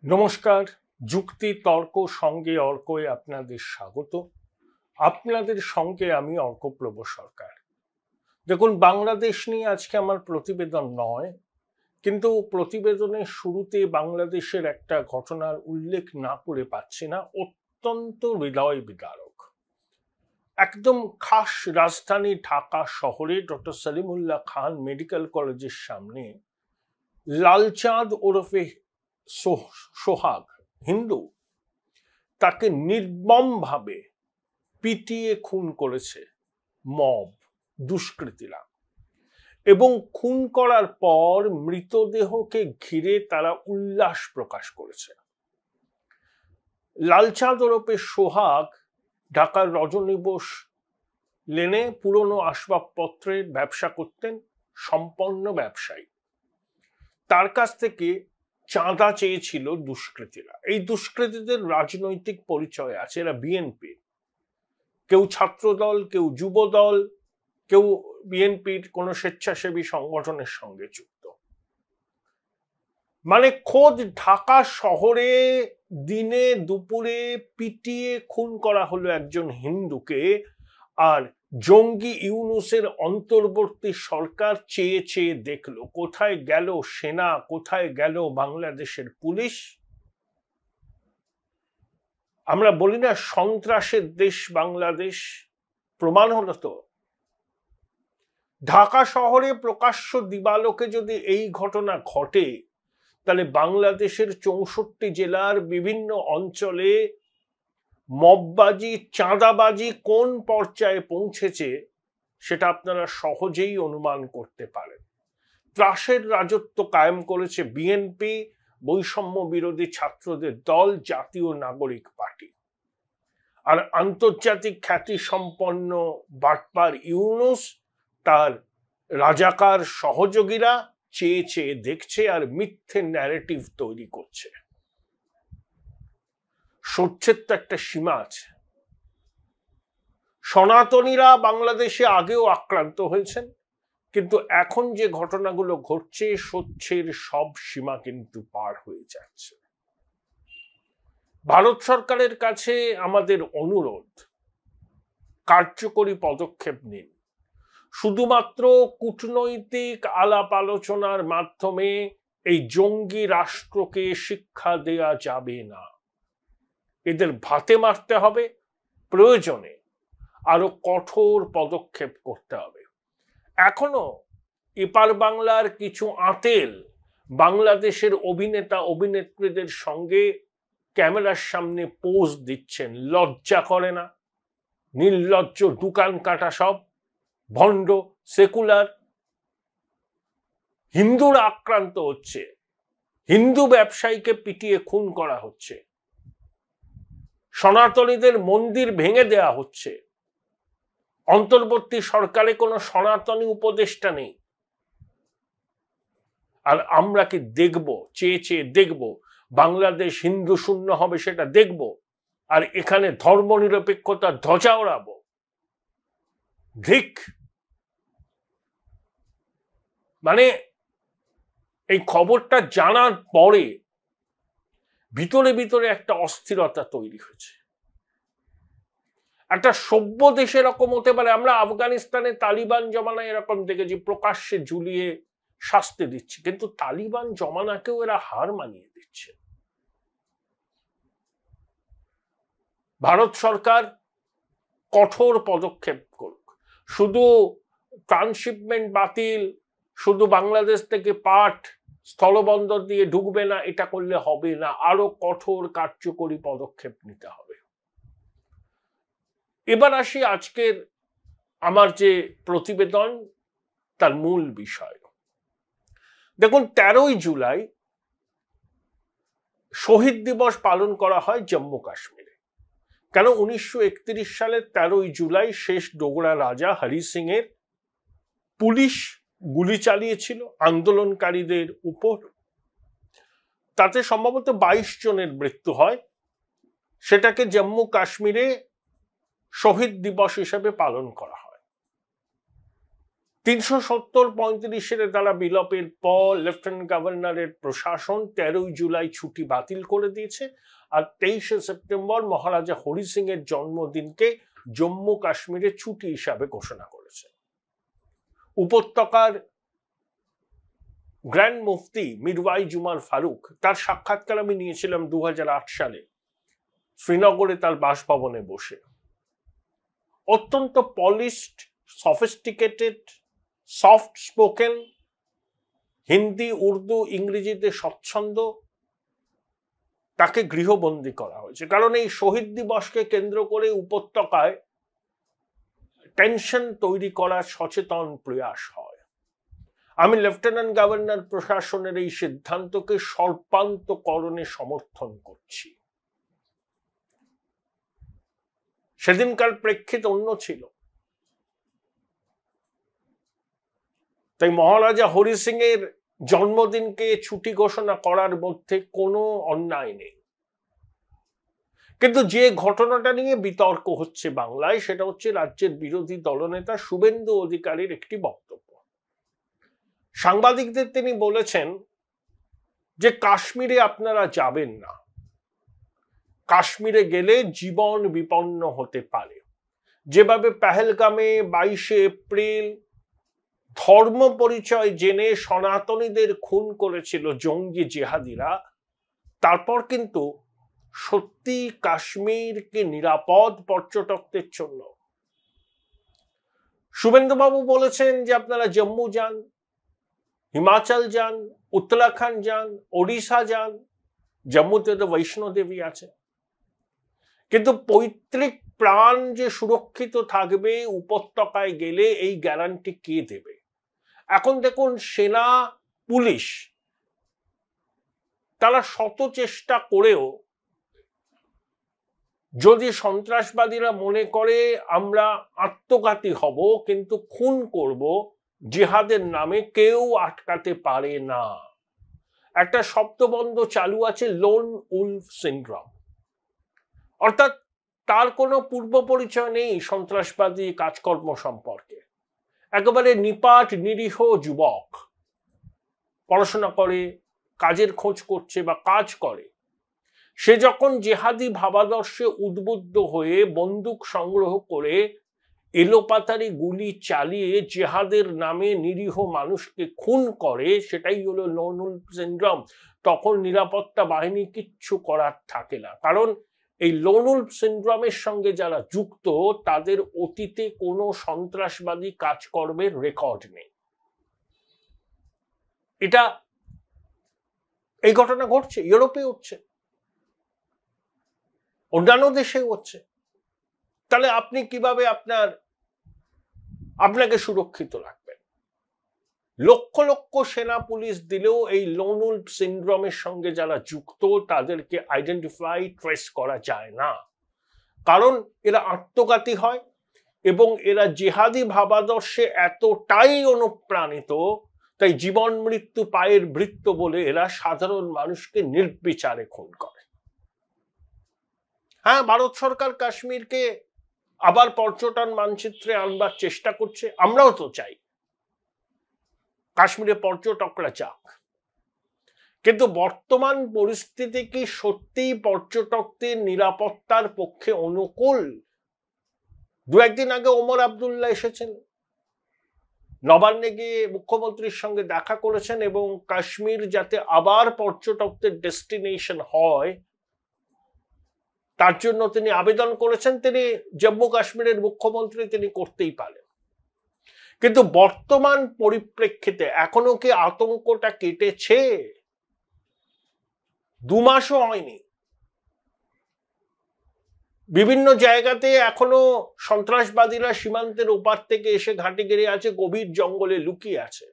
নমস্কার। যুক্তি তর্ক সঙ্গে অর্কয়ে আপনাদের স্বাগত। আপনাদের সঙ্গে আমি অর্কপ্রভ সরকার। দেখুন, বাংলাদেশ নিয়ে আজকে আমার প্রতিবেদন নয়, কিন্তু প্রতিবেদনের শুরুতে বাংলাদেশের একটা ঘটনার উল্লেখ না করে পাচ্ছি না। অত্যন্ত হৃদয় বিদারক। একদম খাস রাজধানী ঢাকা শহরে ডক্টর সলিমুল্লাহ খান মেডিকেল কলেজের সামনে লালচাঁদ ওরফে সোহাগ, হিন্দু, তাকে নির্মমভাবে পিটিয়ে খুন করেছে মব, দুষ্কৃতীরা। এবং খুন করার পর মৃতদেহকে ঘিরে তারা উল্লাস প্রকাশ করেছে। লালচাঁদ ওরফে সোহাগ ঢাকার রজনী বোস লেনে পুরনো আসবাবপত্রের ব্যবসা করতেন, সম্পন্ন ব্যবসায়ী। তার কাছ থেকে চাঁদা চেয়েছিল দুষ্কৃতীরা। এই দুষ্কৃতীদের রাজনৈতিক পরিচয় আছে। এরা বিএনপি, কেউ ছাত্রদল, কেউ যুবদল, কেউ বিএনপির কোন স্বেচ্ছাসেবী সংগঠনের সঙ্গে যুক্ত। মানে খোদ ঢাকা শহরে দিনে দুপুরে পিটিয়ে খুন করা হলো একজন হিন্দুকে, আর জঙ্গি ইউনূসের অন্তর্বর্তী সরকার চেয়ে চেয়ে দেখলো কোথায় গেল সেনা, কোথায় গেল বাংলাদেশের পুলিশ। আমরা বলি না সন্ত্রাসের দেশ বাংলাদেশ, প্রমাণ হলো তো। ঢাকা শহরে প্রকাশ্য দিবালোকে যদি এই ঘটনা ঘটে, তাহলে বাংলাদেশের 64 জেলার বিভিন্ন অঞ্চলে মববাজি, চাঁদাবাজি কোন পর্যায়ে পৌঁছেছে সেটা আপনারা সহজেই অনুমান করতে পারেন। ত্রাসের রাজত্ব কায়েম করেছে বিএনপি, বৈষম্য বিরোধী ছাত্রদের দল, জাতীয় নাগরিক পার্টি। আর আন্তর্জাতিক খ্যাতি সম্পন্ন বাটপার ইউনূস, তার রাজাকার সহযোগীরা চেয়ে চেয়ে দেখছে আর মিথ্যে ন্যারেটিভ তৈরি করছে। সত্যের তো একটা সীমা আছে। সনাতনীরা বাংলাদেশে আগেও আক্রান্ত হয়েছেন, কিন্তু এখন যে ঘটনাগুলো ঘটছে সত্যের সব সীমা কিন্তু পার হয়ে যাচ্ছে। ভারত সরকারের কাছে আমাদের অনুরোধ, কার্যকরী পদক্ষেপ নিন। শুধুমাত্র কূটনৈতিক আলাপ আলোচনার মাধ্যমে এই জঙ্গি রাষ্ট্রকে শিক্ষা দেয়া যাবে না। এদের ভাতে মারতে হবে, প্রয়োজনে আরো কঠোর পদক্ষেপ করতে হবে। এখনো এপার বাংলার কিছু আঁতেল বাংলাদেশের অভিনেতা অভিনেত্রীদের সঙ্গে ক্যামেরার সামনে পোজ দিচ্ছেন। লজ্জা করে না? নির্লজ্জ দোকান কাটা সব ভণ্ড সেকুলার। হিন্দুরা আক্রান্ত হচ্ছে, হিন্দু ব্যবসায়ীকে পিটিয়ে খুন করা হচ্ছে, সনাতনীদের মন্দির ভেঙে দেয়া হচ্ছে। অন্তর্বর্তী সরকারে কোনো সনাতনী উপদেষ্টা নেই। আর আমরা কি দেখব? চেয়ে চেয়ে দেখব বাংলাদেশ হিন্দু শূন্য হবে? সেটা দেখব, আর এখানে ধর্মনিরপেক্ষতার ধ্বজা ওড়াবো? ধিক। মানে এই খবরটা জানার পরে ভিতরে ভিতরে একটা অস্থিরতা তৈরি হয়েছে। একটা সভ্য দেশে এরকম হতে পারে? আমরা আফগানিস্তানে তালিবান জমানায় এরকম দেখেছি, প্রকাশ্যে ঝুলিয়ে শাস্তি দিচ্ছে, কিন্তু তালিবান জমানাকেও এরা হার মানিয়ে দিচ্ছে। ভারত সরকার কঠোর পদক্ষেপ করুক। শুধু ট্রান্সশিপমেন্ট বাতিল, শুধু বাংলাদেশ থেকে পাট স্থলবন্দর দিয়ে ঢুকবে না, এটা করলে হবে না। আরো কঠোর কার্যকরী পদক্ষেপ নিতে হবে। এবার আসি আজকের আমার যে প্রতিবেদন, তার মূল বিষয়। দেখুন, 13ই জুলাই শহীদ দিবস পালন করা হয় জম্মু কাশ্মীরে। কেন? 1931 সালের 13ই জুলাই শেষ ডোগরা রাজা হরি সিং এর পুলিশ গুলি চালিয়েছিল আন্দোলনকারীদের উপর। তাতে সম্ভবত 22 জনের মৃত্যু হয়। সেটাকে জম্মু কাশ্মীরে শহীদ দিবস হিসেবে পালন করা হয়। 370-35 দ্বারা বিলোপের পর লেফটেন্যান্ট গভর্নরের প্রশাসন 13 জুলাই ছুটি বাতিল করে দিয়েছে, আর 23 সেপ্টেম্বর মহারাজা হরি সিং এর জন্মদিনকে জম্মু কাশ্মীরে ছুটি হিসাবে ঘোষণা করেছে। উপত্যকার গ্র্যান্ড মুফতি মিরওয়াইজ উমর ফারুক, তার সাক্ষাৎকার আমি নিয়েছিলাম 2008 সালে শ্রীনগরে তার বাসভবনে বসে। অত্যন্ত polished, sophisticated, soft spoken, Hindi, Urdu, ইংরেজিতে স্বচ্ছন্দ, তাকে গৃহবন্দী করা হয়েছে। কারণ এই শহীদ দিবসকে কেন্দ্র করে উপত্যকায় টেনশন তৈরি করার সচেতন প্রয়াস হয়। আমি লেফটেন্যান্ট গভর্নর প্রশাসনের এই সিদ্ধান্তকে সর্বান্তকরণে সমর্থন করছি। সেদিনকার প্রেক্ষিত অন্য ছিল, তাই মহারাজা হরি সিং এর জন্মদিনকে ছুটি ঘোষণা করার মধ্যে কোনো অন্যায় নেই। কিন্তু যে ঘটনাটা নিয়ে বিতর্ক হচ্ছে বাংলায়, সেটা হচ্ছে রাজ্যের বিরোধী দলনেতা শুভেন্দু অধিকারীর একটি বক্তব্য। সাংবাদিকদের তিনি বলেছেন যে কাশ্মীরে আপনারা যাবেন না, কাশ্মীরে গেলে জীবন বিপন্ন হতে পারে। যেভাবে পেহেলগামে 22 এপ্রিল ধর্ম পরিচয় জেনে সনাতনীদের খুন করেছিল জঙ্গি জিহাদিরা, তারপর কিন্তু সত্যি কাশ্মীরকে নিরাপদ পর্যটকদের জন্য। শুভেন্দুবাবু বলেছেন যে আপনারা জম্মু যান, হিমাচল যান, উত্তরাখণ্ড যান, ওড়িশা যান, জম্মুতে তো বৈষ্ণো দেবী আছে, কিন্তু পৈতৃক প্রাণ যে সুরক্ষিত থাকবে উপত্যকায় গেলে এই গ্যারান্টি কে দেবে? এখন দেখুন, সেনা, পুলিশ তারা শত চেষ্টা করেও যদি সন্ত্রাসবাদীরা মনে করে আমরা আত্মঘাতী হব কিন্তু খুন করব জিহাদের নামে, কেউ আটকাতে পারে না। একটা শব্দবন্ধ চালু আছে, লোন উলফ সিনড্রোম, অর্থাৎ তার কোনো পূর্ব পরিচয় নেই সন্ত্রাসবাদী কাজকর্ম সম্পর্কে। একেবারে নিপাট নিরীহ যুবক, পড়াশোনা করে, কাজের খোঁজ করছে বা কাজ করে, সে যখন জেহাদি ভাবাদর্শে উদ্বুদ্ধ হয়ে বন্দুক সংগ্রহ করে এলোপাতারি গুলি চালিয়ে জেহাদের নামে নিরীহ মানুষকে খুন করে, সেটাই হলো লোন উলফ সিনড্রোম। তখন নিরাপত্তা বাহিনী কিচ্ছু করার থাকে না, কারণ এই লোন উলফ সিনড্রোমের সঙ্গে যারা যুক্ত তাদের অতীতে কোনো সন্ত্রাসবাদী কাজকর্মের রেকর্ড নেই। এই ঘটনা ঘটছে, ইউরোপে হচ্ছে, অন্যান্য দেশে হচ্ছে। তাহলে আপনি কিভাবে আপনাকে সুরক্ষিত রাখবেন? লক্ষ লক্ষ সেনা পুলিশ দিলেও এই লোন উলফ সিনড্রোমের সঙ্গে যারা যুক্ত তাদেরকে আইডেন্টিফাই, ট্রেস করা যায় না, কারণ এরা আত্মঘাতী হয় এবং এরা জিহাদি ভাবাদর্শে এতটাই অনুপ্রাণিত, তাই জীবন মৃত্যু পায়ের বৃত্ত বলে এরা সাধারণ মানুষকে নির্বিচারে খুন করে। হ্যাঁ, ভারত সরকার কাশ্মীরকে আবার পর্যটন মানচিত্রে আনবার চেষ্টা করছে, আমরাও তো চাই কাশ্মীরে পর্যটকরা যাক, কিন্তু বর্তমান পরিস্থিতি কি সত্যিই পর্যটকদের নিরাপত্তার পক্ষে অনুকূল? দু একদিন আগে ওমর আব্দুল্লাহ এসেছেন, নবান্নে গিয়ে মুখ্যমন্ত্রীর সঙ্গে দেখা করেছেন এবং কাশ্মীর যাতে আবার পর্যটকদের ডেস্টিনেশন হয় তার জন্য তিনি আবেদন করেছেন। তিনি জম্মু কাশ্মীরের মুখ্যমন্ত্রী, তিনি করতেই পারেন, কিন্তু বর্তমান পরিপ্রেক্ষিতে এখনো কি আতঙ্কটা কেটেছে? 2 মাসও হয়নি, বিভিন্ন জায়গাতে এখনো সন্ত্রাসবাদীরা সীমান্তের ওপার থেকে এসে ঘাঁটি গেড়ে আছে, গভীর জঙ্গলে লুকিয়ে আছে।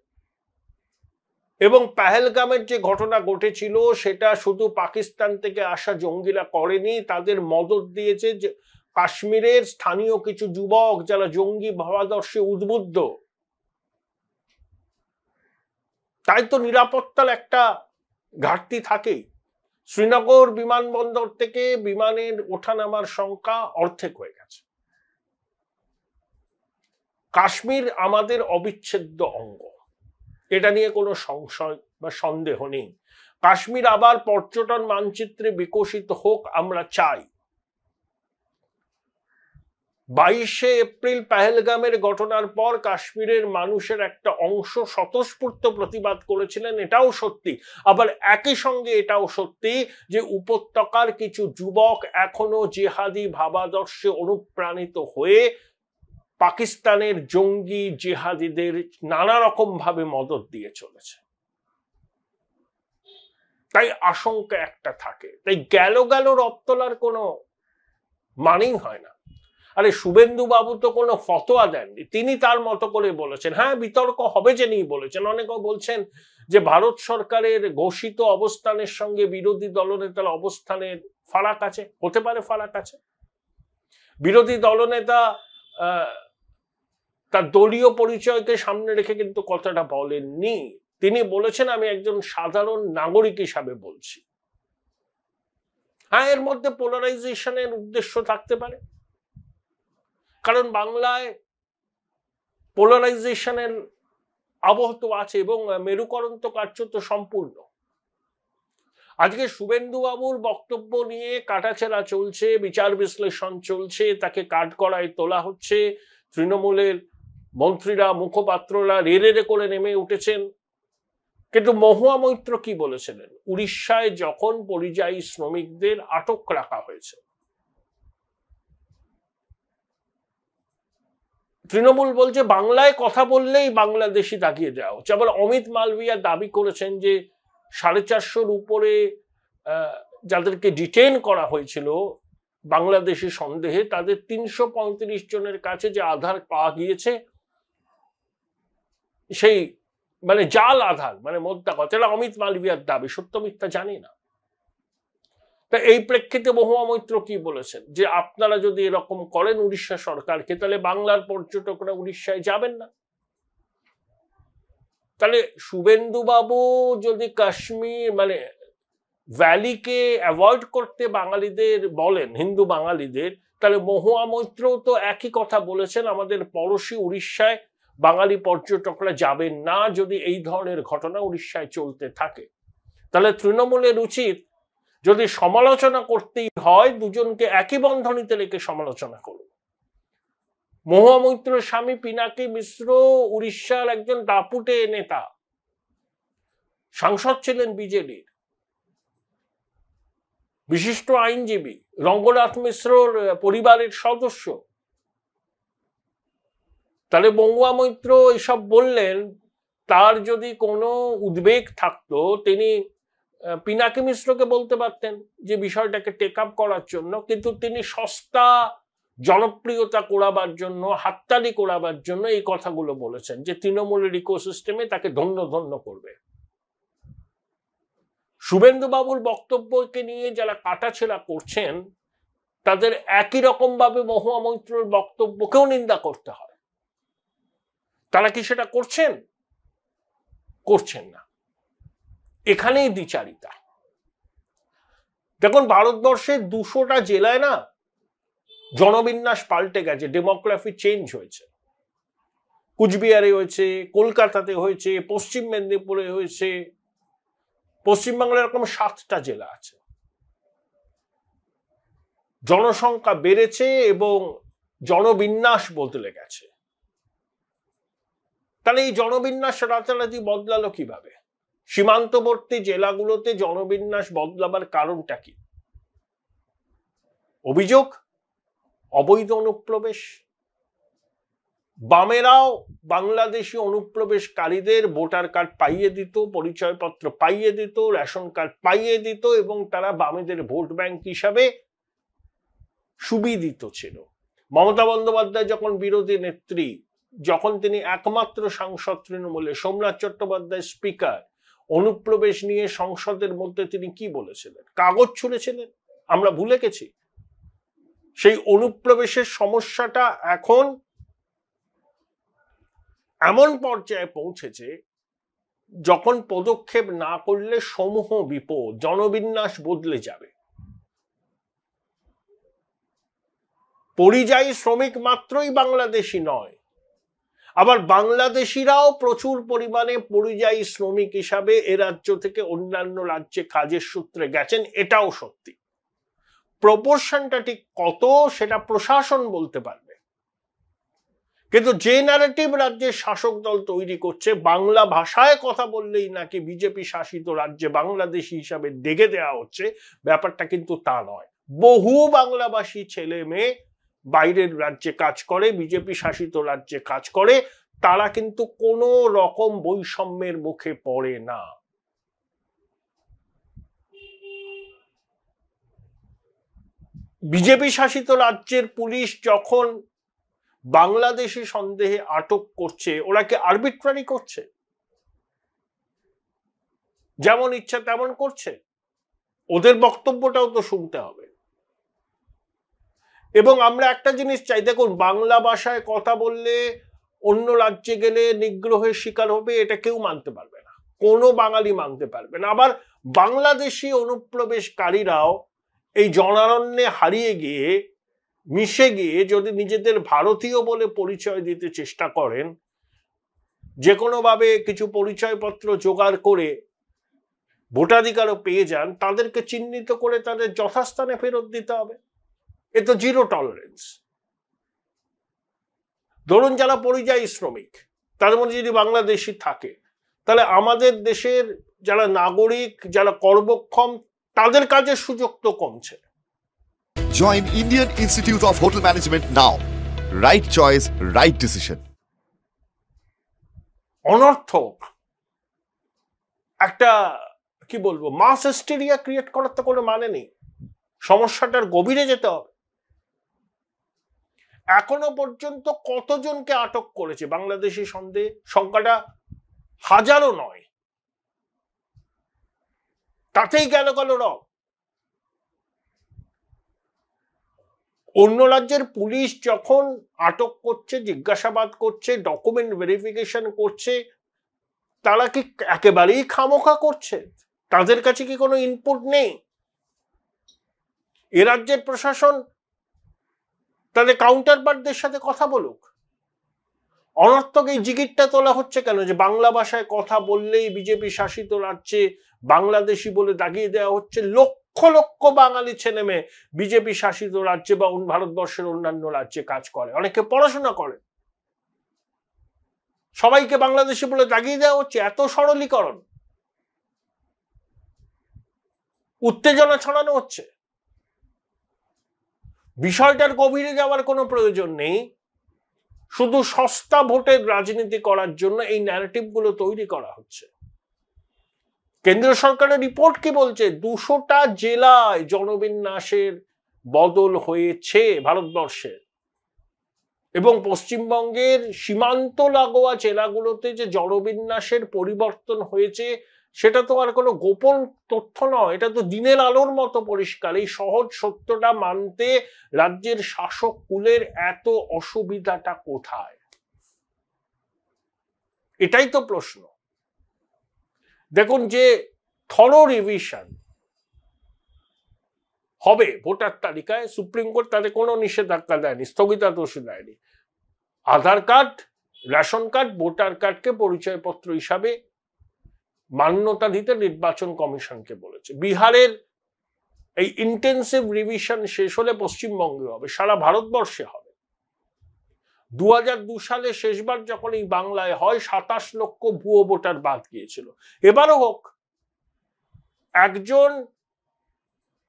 এবং পেহেলগামের যে ঘটনা ঘটেছিল সেটা শুধু পাকিস্তান থেকে আসা জঙ্গিরা করেনি, তাদের মদত দিয়েছে যে কাশ্মীরের স্থানীয় কিছু যুবক যারা জঙ্গি ভাবাদর্শে উদ্বুদ্ধ। তাই তো নিরাপত্তার একটা ঘাটতি থাকেই। শ্রীনগর বিমানবন্দর থেকে বিমানের ওঠানামার সংখ্যা অর্ধেক হয়ে গেছে। কাশ্মীর আমাদের অবিচ্ছেদ্য অঙ্গ, এটা নিয়ে কোনো সংশয় বা সন্দেহ নেই। কাশ্মীর আবার পর্যটন মানচিত্রে বিকশিত হোক আমরা চাই। 22শে এপ্রিল পেহেলগামের ঘটনার পর কাশ্মীরের মানুষের একটা অংশ স্বতঃস্ফূর্ত প্রতিবাদ করেছিলেন, এটাও সত্যি। আবার একই সঙ্গে এটাও সত্যি যে উপত্যকার কিছু যুবক এখনো জিহাদি ভাবাদর্শে অনুপ্রাণিত হয়ে পাকিস্তানের জঙ্গি জিহাদিদের নানা রকম ভাবে মদত দিয়ে চলেছে। তাই আশঙ্কা একটা থাকে। তাই গেল রব তোলার কোনো মানেই হয় না। আরে শুভেন্দু বাবু তো কোনো ফতোয়া দেননি, তিনি তার মতো করে বলেছেন। হ্যাঁ, বিতর্ক হবে জেনেই বলেছেন। অনেকেও বলছেন যে ভারত সরকারের ঘোষিত অবস্থানের সঙ্গে বিরোধী দলনেতার অবস্থানের ফারাক আছে, হতে পারে ফারাক আছে। বিরোধী দলনেতা তার দলীয় পরিচয়কে সামনে রেখে কিন্তু কথাটা বলেননি। তিনি বলেছেন আমি একজন সাধারণ নাগরিক হিসাবে বলছি। হ্যাঁ, এর মধ্যে পোলারাইজেশনের উদ্দেশ্য থাকতে পারে, কারণ বাংলায় পোলারাইজেশনের আবহ তো আছে এবং মেরুকরণ তো কার্যত সম্পূর্ণ। আজকে শুভেন্দু বাবুর বক্তব্য নিয়ে কাটাছেড়া চলছে, বিচার বিশ্লেষণ চলছে, তাকে কাঠগড়ায় তোলা হচ্ছে। তৃণমূলের মন্ত্রীরা, মুখপাত্ররা রে করে নেমে উঠেছেন। কিন্তু মহুয়া মৈত্র কি বলেছিলেন? উড়িষ্যায় যখন পরিযায়ী শ্রমিকদের আটক রাখা হয়েছে, তৃণমূল বলছে বাংলায় কথা বললেই বাংলাদেশি দাগিয়ে দেওয়া হচ্ছে। আবার অমিত মালভিয়া দাবি করেছেন যে 450-র উপরে যাদেরকে ডিটেইন করা হয়েছিল বাংলাদেশি সন্দেহে, তাদের 335 জনের কাছে যে আধার পাওয়া গিয়েছে সেই মানে জাল আধার, মানে মোদ্দা কথা। এটা অমিত মালভিয়ার দাবি, সত্য মিথ্যা জানি না। তা এই প্রেক্ষিতে মহুয়া মৈত্র কি বলেছেন? যে আপনারা যদি এরকম করেন উড়িষ্যা সরকারকে, তাহলে বাংলার পর্যটকরা উড়িষ্যায় যাবেন না। তাহলে শুভেন্দু বাবু যদি কাশ্মীর মানে ভ্যালিকে অ্যাভয়েড করতে বাঙালিদের বলেন, হিন্দু বাঙালিদের, তাহলে মহুয়া মৈত্র তো একই কথা বলেছেন, আমাদের পড়শি উড়িষ্যায় বাঙালি পর্যটকরা যাবেন না যদি এই ধরনের ঘটনা উড়িষ্যায় চলতে থাকে। তাহলে তৃণমূলের উচিত যদি সমালোচনা করতেই হয় দুজনকে একই বন্ধনীতে রেখে সমালোচনা করুন। মহুয়া মৈত্রের স্বামী পিনাকি মিশ্র উড়িষ্যার একজন দাপুটে নেতা, সাংসদ ছিলেন বিজেডির, বিশিষ্ট আইনজীবী, রঙ্গনাথ মিশ্রর পরিবারের সদস্য। তাহলে মহুয়া মৈত্র এসব বললেন, তার যদি কোনো উদ্বেগ থাকতো তিনি পিনাকি মিশ্রকে বলতে পারতেন যে বিষয়টাকে টেক আপ করার জন্য, কিন্তু তিনি সস্তা জনপ্রিয়তা করাবার জন্য, হাততালি করাবার জন্য এই কথাগুলো বলেছেন যে তৃণমূলের ইকোসিস্টেমে তাকে ধন্য ধন্য করবে। শুভেন্দু বাবুর বক্তব্যকে নিয়ে যারা কাটাছেড়া করছেন তাদের একই রকম ভাবে মহুয়া মৈত্রের বক্তব্যকেও নিন্দা করতে হয়। তারা কি সেটা করছেন? করছেন না। এখানেই দ্বিচারিতা। দেখুন, ভারতবর্ষের 200টা জেলায় না জনবিন্যাস পাল্টে গেছে, ডেমোগ্রাফি চেঞ্জ হয়েছে। কুচবিহারে হয়েছে, কলকাতাতে হয়েছে, পশ্চিম মেদিনীপুরে হয়েছে, পশ্চিমবাংলার এরকম 7টা জেলা আছে। জনসংখ্যা বেড়েছে এবং জনবিন্যাস বদলে গেছে। তাহলে এই জনবিন্যাস রাতারাতি বদলালো কিভাবে? সীমান্তবর্তী জেলাগুলোতে জনবিন্যাস বদলাবার কারণটা কি? অভিযোগ অবৈধ অনুপ্রবেশ। বামেরাও বাংলাদেশি অনুপ্রবেশকারীদের ভোটার কার্ড পাইয়ে দিত, পরিচয়পত্র পাইয়ে দিত, রেশন কার্ড পাইয়ে দিত এবং তারা বামেদের ভোট ব্যাংক হিসাবে সুবিদিত ছিল। মমতা বন্দ্যোপাধ্যায় যখন বিরোধী নেত্রী, যখন তিনি একমাত্র সাংসদ তৃণমূলে, সোমনাথ চট্টোপাধ্যায় স্পিকার, অনুপ্রবেশ নিয়ে সংসদের মধ্যে তিনি কি বলেছিলেন? কাগজ ছুঁড়েছিলেন। আমরা ভুলে গেছি। সেই অনুপ্রবেশের সমস্যাটা এখন এমন পর্যায়ে পৌঁছেছে যখন পদক্ষেপ না করলে সমূহ বিপদ, জনবিন্যাস বদলে যাবে। পরিযায়ী শ্রমিক মাত্রই বাংলাদেশি নয়, আবার বাংলাদেশিরাও প্রচুর পরিমাণে পরিযায়ী শ্রমিক হিসাবে এ রাজ্য থেকে অন্যান্য রাজ্যে কাজের সূত্রে গেছেন, এটাও সত্যি। প্রপোর্শনটা ঠিক কত সেটা প্রশাসন বলতে পারবে, কিন্তু যে ন্যারেটিভ রাজ্যের শাসক দল তৈরি করছে, বাংলা ভাষায় কথা বললেই নাকি বিজেপি শাসিত রাজ্যে বাংলাদেশি হিসাবে দেখে দেওয়া হচ্ছে, ব্যাপারটা কিন্তু তা নয়। বহু বাংলাভাষী ছেলে মেয়ে বাইরের রাজ্যে কাজ করে, বিজেপি শাসিত রাজ্যে কাজ করে, তারা কিন্তু কোনো রকম বৈষম্যের মুখে পড়ে না। বিজেপি শাসিত রাজ্যের পুলিশ যখন বাংলাদেশি সন্দেহে আটক করছে, ওরা কি আরবিট্রারি করছে? যেমন ইচ্ছা তেমন করছে? ওদের বক্তব্যটাও তো শুনতে হবে। এবং আমরা একটা জিনিস চাই, দেখুন, বাংলা ভাষায় কথা বললে অন্য রাজ্যে গেলে নিগ্রহের শিকার হবে, এটা কেউ মানতে পারবে না, কোনো বাঙালি মানতে পারবে না। আবার বাংলাদেশি অনুপ্রবেশকারীরাও এই জনারণ্যে হারিয়ে গিয়ে মিশে গিয়ে যদি নিজেদের ভারতীয় বলে পরিচয় দিতে চেষ্টা করেন, যে কোনোভাবে কিছু পরিচয়পত্র জোগাড় করে ভোটাধিকারও পেয়ে যান, তাদেরকে চিহ্নিত করে তাদের যথাস্থানে ফেরত দিতে হবে। এ তো জিরো টলারেন্স। ধরুন যারা পরিযায়ী শ্রমিক, তাদের মধ্যে যদি বাংলাদেশি থাকে, তাহলে আমাদের দেশের যারা নাগরিক, যারা কর্মক্ষম, তাদের কাজের সুযোগ তো কমছে। Join Indian Institute of Hotel Management now. Right choice, right decision. অনর্থক একটা কি বলবো মাস হিস্টেরিয়া ক্রিয়েট করার তো কোনো মানে নেই। সমস্যাটার গভীরে যেতে হবে। এখনো পর্যন্ত কতজনকে আটক করেছে বাংলাদেশি সন্দেহে? সংখ্যাটা হাজারও নয়, তাতেই গেল রব। অন্য রাজ্যের পুলিশ যখন আটক করছে, জিজ্ঞাসাবাদ করছে, ডকুমেন্ট ভেরিফিকেশন করছে, তারা কি একেবারেই খামোখা করছে? তাদের কাছে কি কোনো ইনপুট নেই? এ রাজ্যের প্রশাসন তাদের কাউন্টারপার্টদের সাথে কথা বলুক। অনর্থক এই জিগিরটা তোলা হচ্ছে কেন যে বাংলা ভাষায় কথা বললেই বিজেপি শাসিত রাজ্যে বাংলাদেশি বলে দাগিয়ে দেওয়া হচ্ছে? লক্ষ লক্ষ বাঙালি ছেলে মেয়ে বিজেপি শাসিত রাজ্যে বা ভারতবর্ষের অন্যান্য রাজ্যে কাজ করে, অনেকে পড়াশোনা করে, সবাইকে বাংলাদেশি বলে দাগিয়ে দেওয়া হচ্ছে। এত সরলীকরণ, উত্তেজনা ছড়ানো হচ্ছে। বিষয়টার গভীরে যাওয়ার কোনো প্রয়োজন নেই। শুধু সস্তা ভোটের রাজনীতি করার জন্য এই ন্যারেটিভ গুলো তৈরি করা হচ্ছে। কেন্দ্রীয় সরকারের রিপোর্ট কি বলছে? 200টা জেলায় জনবিন্যাসের বদল হয়েছে ভারতবর্ষে, এবং পশ্চিমবঙ্গের সীমান্ত লাগোয়া জেলাগুলোতে যে জনবিন্যাসের পরিবর্তন হয়েছে সেটা তো আর কোনো গোপন তথ্য নয়, এটা তো দিনের আলোর মতো পরিষ্কার। এই সহজ সত্যটা মানতে রাজ্যের শাসক কুলের এত অসুবিধাটা কোথায়? এটাই তো প্রশ্ন। দেখুন, যে থরো রিভিশন হবে ভোটার তালিকায়, সুপ্রিম কোর্ট তাদের কোনো নিষেধাজ্ঞা দেয়নি, স্থগিতাদেশ দেয়নি। আধার কার্ড, রেশন কার্ড, ভোটার কার্ডকে পরিচয়পত্র হিসাবে মান্যতা দিতে নির্বাচন কমিশনকে বলেছে। বিহারের এই ইন্টেন্সিভ রিভিশন শেষ হলে পশ্চিমবঙ্গে হবে, সারা ভারতবর্ষে হবে। 2002 সালে শেষবার যখন এই বাংলায় হয় 27 লক্ষ ভুয়ো ভোটার বাদ গিয়েছিল। এবারও হোক। একজন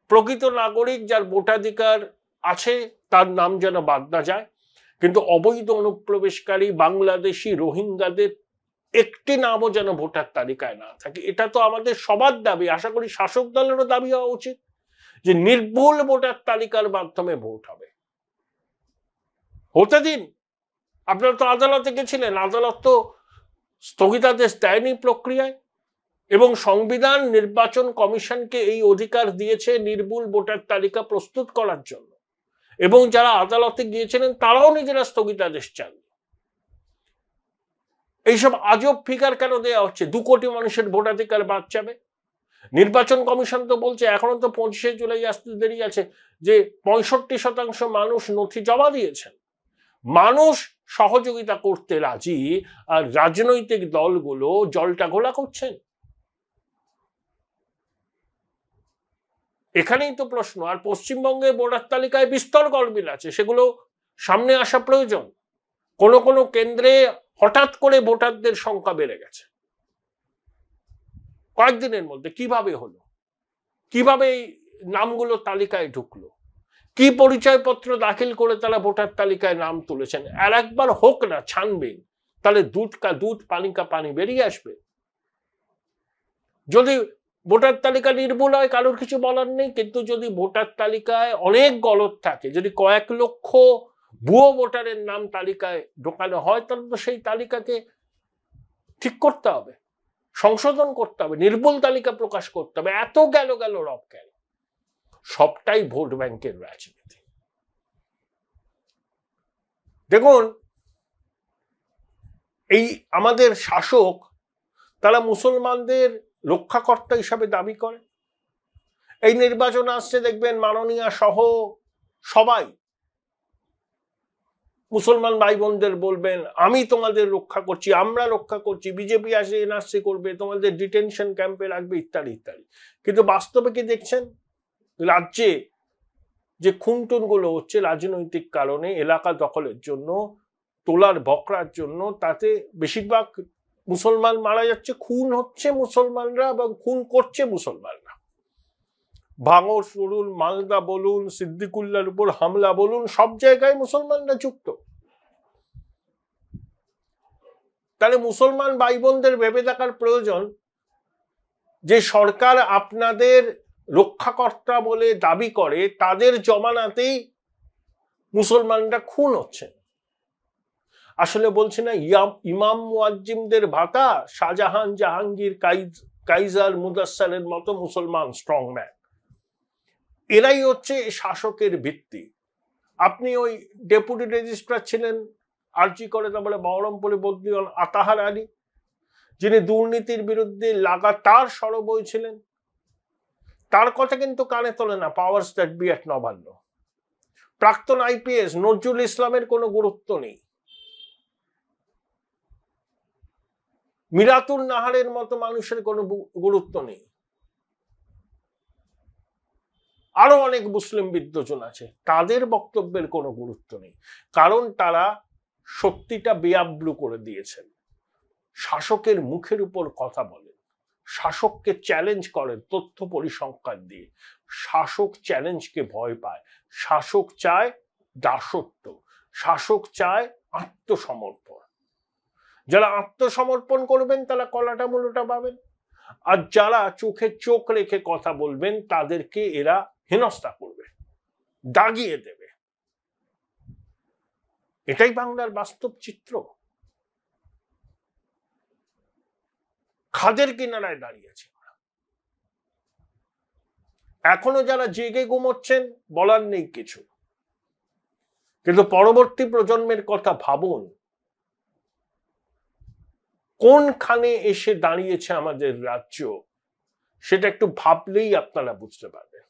প্রকৃত নাগরিক যার ভোটাধিকার আছে তার নাম যেন বাদ না যায়, কিন্তু অবৈধ অনুপ্রবেশকারী বাংলাদেশি রোহিঙ্গাদের একটি নামও যেন ভোটার তালিকায় না থাকে। এটা তো আমাদের সবার দাবি, আশা করি শাসক দলেরও দাবি হওয়া উচিত যে নির্ভুল ভোটার তালিকার মাধ্যমে ভোট হবে। হতে দিন। আপনারা তো আদালতে গেছিলেন, আদালত তো স্থগিতাদেশ দেয়নি প্রক্রিয়ায়, এবং সংবিধান নির্বাচন কমিশনকে এই অধিকার দিয়েছে নির্ভুল ভোটার তালিকা প্রস্তুত করার জন্য, এবং যারা আদালতে গিয়েছিলেন তারাও নিজেরা স্থগিতাদেশ চান। এইসব আজব ফিগার কেন দেওয়া হচ্ছে? 2 কোটি মানুষের ভোটাধিকার বাদ যাবে। নির্বাচন কমিশন তো বলছে এখনো তো 25 জুলাই আসতে দেরি আছে, যে 65% মানুষ নথি জমা দিয়েছেন। মানুষ সহযোগিতা করতে রাজি, আর রাজনৈতিক দলগুলো জলটা ঘোলা করছেন। এখানেই তো প্রশ্ন। আর পশ্চিমবঙ্গে ভোটার তালিকায় বিস্তর গরমিল আছে, সেগুলো সামনে আসা প্রয়োজন। কোন কোন কেন্দ্রে হঠাৎ করে ভোটারদের সংখ্যা বেড়ে গেছে কয়েকদিনের মধ্যে। কিভাবে হলো? কিভাবে এই নামগুলো তালিকায় ঢুকলো? কি পরিচয়পত্র দাখিল করে তারা ভোটার তালিকায় নাম তুলেছেন? আর একবার হোক না ছানবেন, তাহলে দুধ পানি কা পানি বেরিয়ে আসবে। যদি ভোটার তালিকা নির্ভুল হয় কারোর কিছু বলার নেই, কিন্তু যদি ভোটার তালিকায় অনেক গলদ থাকে, যদি কয়েক লক্ষ ভুয়ো ভোটারের নাম তালিকায় ঢোকানো হয়, তাহলে তো সেই তালিকাকে ঠিক করতে হবে, সংশোধন করতে হবে, নির্ভুল তালিকা প্রকাশ করতে হবে। এত গেল রব গেল, সবটাই ভোট ব্যাংকের রাজনীতি। দেখুন, এই আমাদের শাসক তারা মুসলমানদের রক্ষাকর্তা হিসাবে দাবি করে। এই নির্বাচন আসছে, দেখবেন মাননীয় সহ সবাই মুসলমান ভাই বোনদের বলবেন, আমি তোমাদের রক্ষা করছি, আমরা রক্ষা করছি, বিজেপি আসে এনআরসি করবে, তোমাদের ডিটেনশন ক্যাম্পে রাখবে, ইত্যাদি ইত্যাদি। কিন্তু বাস্তবে কি দেখছেন? রাজ্যে যে খুনটুনগুলো হচ্ছে রাজনৈতিক কারণে, এলাকা দখলের জন্য, তোলার বকরার জন্য, তাতে বেশিরভাগ মুসলমান মারা যাচ্ছে, খুন হচ্ছে মুসলমানরা এবং খুন করছে মুসলমানরা। ভাঙড় বলুন, মালদা বলুন, সিদ্দিকুল্লার উপর হামলা বলুন, সব জায়গায় মুসলমানরা যুক্ত। তাহলে মুসলমান ভাই বোনদের ভেবে দেখার প্রয়োজন যে সরকার আপনাদের রক্ষাকর্তা বলে দাবি করে, তাদের জমানাতেই মুসলমানরা খুন হচ্ছে। আসলে বলছে না, ইমাম মুয়াজ্জিমদের ভাতা শাহজাহান, জাহাঙ্গীর, কাইজার, মুদাসসারের মতো মুসলমান স্ট্রংম্যান, এরাই হচ্ছে শাসকের ভিত্তি। আপনি ওই ডেপুটি রেজিস্ট্রার ছিলেন আরজি করে, তারপরে বহরমপুরে বদলি হন আতাহার আলী, যিনি দুর্নীতির বিরুদ্ধে লাগাতার সরব হয়েছিলেন। তার কথা কিন্তু কানে তোলে না পাওয়ার্স দ্যাট বি এট নবান্ন। প্রাক্তন আইপিএস নজরুল ইসলামের কোনো গুরুত্ব নেই। মিরাতুল নাহারের মতো মানুষের কোনো গুরুত্ব নেই। আরো অনেক মুসলিম বিদ্বজন আছে, তাদের বক্তব্যের কোনো গুরুত্ব নেই, কারণ তারা সত্যিটা বেআব্রু করে দিয়েছেন। শাসকের মুখের উপর কথা বলেন, শাসককে চ্যালেঞ্জ করেন তথ্য পরিসংখ্যান দিয়ে। শাসক চ্যালেঞ্জকে ভয় পায়। শাসক চায় দাসত্ব, শাসক চায় আত্মসমর্পণ। যারা আত্মসমর্পণ করবেন তারা কলাটা মূলটা পাবেন, আর যারা চোখে চোখ রেখে কথা বলবেন তাদেরকে এরা হেনস্থা করবে, দাগিয়ে দেবে। এটাই বাংলার বাস্তব চিত্র। খাদের কিনারায় দাঁড়িয়েছে। এখনো যারা জেগে ঘুমোচ্ছেন বলার নেই কিছু, কিন্তু পরবর্তী প্রজন্মের কথা ভাবুন, কোনখানে এসে দাঁড়িয়েছে আমাদের রাজ্য, সেটা একটু ভাবলেই আপনারা বুঝতে পারবেন।